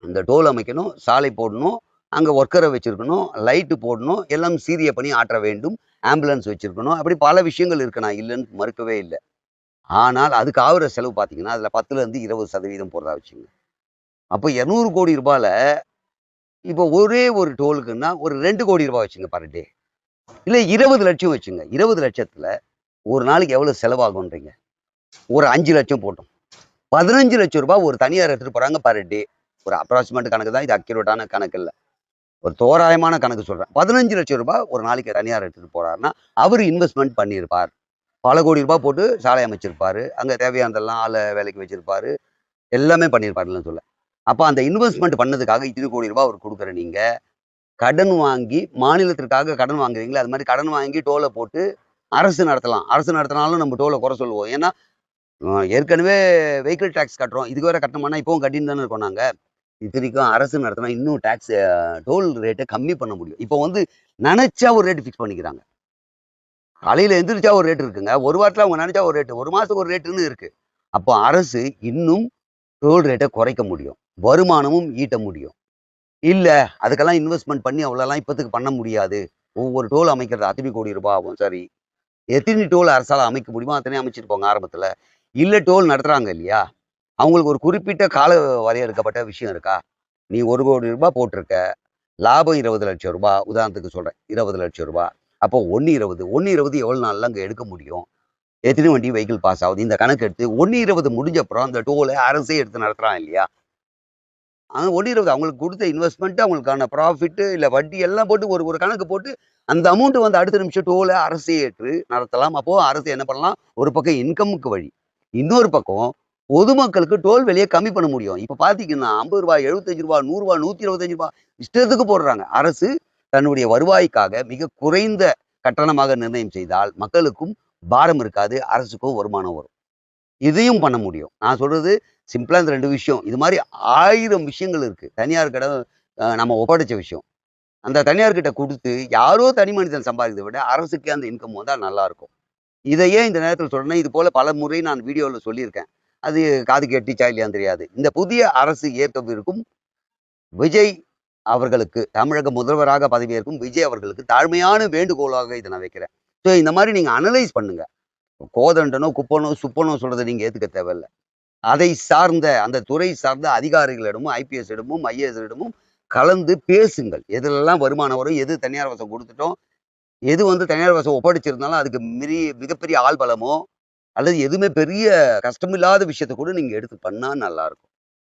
அந்த டோல் அமைக்கணும், சாலை போடணும், அங்க ஒர்க்கர வச்சிருக்கணும், லைட்டு போடணும், எல்லாம் சீரிய பணி ஆற்ற வேண்டும். ஆம்புலன்ஸ் வச்சிருக்கணும். அப்படி பல விஷயங்கள் இருக்கு. நான் இல்லன்னு மறுக்கவே இல்ல. ஆனால் அதுக்கு ஆகுற செலவு பார்த்தீங்கன்னா, அதுல 10லருந்து 20% போறதா வச்சுக்கங்க. அப்ப ரூ. 200,00,00,000 இப்போ ஒரே ஒரு டோலுக்குன்னா ஒரு ரூ. 2,00,00,000 வச்சுங்க பர் டே. இல்ல 20,00,000 வச்சுங்க. 20,00,000த்துல ஒரு நாளைக்கு எவ்வளவு செலவாகும்ன்றீங்க? ஒரு 5,00,000 போட்டோம். ரூ. 15,00,000 ஒரு தனியார் எடுத்துட்டு போறாங்க பர் டே. ஒரு அப்ராக்ஸிமேட் கணக்கு தான். இது அக்யூரேட்டான கணக்கு இல்ல. ஒரு தோராயமான கணக்கு சொல்றேன். ரூ. 15,00,000 ஒரு நாளைக்கு தனியார் எடுத்துட்டு போறாருன்னா, அவரு இன்வெஸ்ட்மென்ட் பண்ணியிருப்பார். பல கோடி ரூபாய் போட்டு சாலை அமைச்சிருப்பாரு. அங்க தேவையானதெல்லாம் ஆள வேலைக்கு வச்சிருப்பாரு. எல்லாமே பண்ணியிருப்பாருன்னு சொல்ல. அப்ப அந்த இன்வெஸ்ட்மென்ட் பண்ணதுக்காக இத்தனை கோடி ரூபாய் அவருக்கு குடுக்குற நீங்க, கடன் வாங்கி மாநிலத்திற்காக கடன் வாங்குறீங்கல்ல, அது மாரி கடன் வாங்கி டோல போட்டு அரசு நடத்தலாம். அரசு நடத்தினாலும் நம்ம டோல குறை சொல்லுவோம். ஏன்னா, ஏற்கனவே வெஹிக்கிள் டாக்ஸ் கட்டுறோம். இதுக்கு வேற கட்டணுமான்னா, இப்பவும் கட்டின்னு தானே இருக்கோம் நாங்க. இத்தனைக்கும் அரசு நடத்தினா இன்னும் டாக்ஸ் டோல் ரேட்ட கம்மி பண்ண முடியும். இப்போ வந்து நெனச்சா ஒரு ரேட் ஃபிக்ஸ் பண்ணிக்கிறாங்க. காலையில எந்திரிச்சா ஒரு ரேட் இருக்குங்க. ஒரு வாரத்துல அவங்க நெனச்சா ஒரு ரேட். 1 மாசத்துக்கு ஒரு ரேட்டுன்னு இருக்கு. அப்போ அரசு இன்னும் டோல் ரேட்ட குறைக்க முடியும். வருமானமும் ஈட்ட முடியும். இல்ல, அதுக்கெல்லாம் இன்வெஸ்ட்மென்ட் பண்ணி அவ்வளோலாம் இப்போதைக்கு பண்ண முடியாது. ஒவ்வொரு டோல் அமைக்கிறது அத்தனை கோடி ரூபாய் ஆகும். சரி. எத்தனை டோல் அரசால அமைக்க முடியுமோ அத்தனையும் அமைச்சுட்டு போங்க ஆரம்பத்துல. இல்ல டோல் நடத்துறாங்க இல்லையா? அவங்களுக்கு ஒரு குறிப்பிட்ட கால வரையறுக்கப்பட்ட விஷயம் இருக்கா? நீ ரூ. 1,00,00,000 போட்டிருக்க. லாபம் ரூ. 20,00,000 உதாரணத்துக்கு சொல்றேன். ரூ. 20,00,000 அப்போ 1/20 1/20 எவ்வளவு நாள்ல அங்க எடுக்க முடியும்? எத்தனை வண்டி வெஹிக்கிள் பாஸ் ஆகுது? இந்த கணக்கு எடுத்து 1/20 முடிஞ்ச அப்புறம் அந்த டோல அரசே எடுத்து நடத்துறான் இல்லையா? 1/20 அவங்களுக்கு குடுத்த இன்வெஸ்ட்மென்ட், அவங்களுக்கான ப்ராஃபிட் இல்ல வட்டி எல்லாம் போட்டு ஒரு ஒரு கணக்கு போட்டு, அந்த அமௌண்ட் வந்து அடுத்த நிமிஷம் டோல அரசே ஏற்று நடத்தலாம். அப்போ அரசு என்ன பண்ணலாம்? ஒரு பக்கம் இன்கம்க்கு வழி. இன்னொரு பக்கம் பொதுமக்களுக்கு டோல் விலைய கம்மி பண்ண முடியும். இப்ப பார்த்தீங்கன்னா ரூ. 50 ரூ. 75 ரூ. 100 ரூ. 125 இஷ்டத்துக்கு போடுறாங்க. அரசு தன்னுடைய வருவாய்க்காக மிக குறைந்த கட்டணமாக நிர்ணயம் செய்தால், மக்களுக்கும் பாரம் இருக்காது. அரசுக்கும் வருமானம் வரும். இதையும் பண்ண முடியும். நான் சொல்றது சிம்பிளா இந்த 2 விஷயம். இது மாரி 1000 விஷயங்கள் இருக்கு. தனியார் கிட்ட நம்ம ஒப்படைச்ச விஷயம். அந்த தனியார் கிட்ட குடுத்து, யாரோ தனி மனிதன் சம்பாதிக்கிறத விட, அரசுக்கே அந்த இன்கம் வந்தா நல்லாருக்கும். இத ஏன் இந்த நேரத்தில சொல்றேன்னா, இது போல பல முறை நான் வீடியோல சொல்லியிருக்கேன். அது காதுக்கு எட்டிச்சா இல்லையான்னு தெரியாது. இந்த புதிய அரசு ஏற்கவிருக்கும் விஜய் அவர்களுக்கு, தமிழக முதல்வராக பதவியேற்கும் விஜய் அவர்களுக்கு தாழ்மையான வேண்டுகோளாக இத நான் வைக்கிறேன். ஸோ இந்த மாரி நீங்க அனலைஸ் பண்ணுங்க. கோதண்டனோ, குப்பனோ, சுப்பனோ சொல்றத நீங்க ஏத்துக்க தேவையில்ல. அதை சார்ந்த அந்த துறை சார்ந்த அதிகாரிகளிடமும், ஐபிஎஸ் இடமும், ஐஏஎஸ் இடமும் கலந்து பேசுங்கள். எதுலெல்லாம் வருமானம் வரும், எது தனியார் வசம் குடுத்துட்டோம், எது வந்து தனியார் வசம் ஒப்படைச்சிருந்தாலும் அதுக்கு மிகப்பெரிய ஆள் பலமோ, அல்லது எதுவுமே பெரிய கஷ்டமில்லாத விஷயத்த கூட நீங்க எடுத்து பண்ணா நல்லாருக்கும்.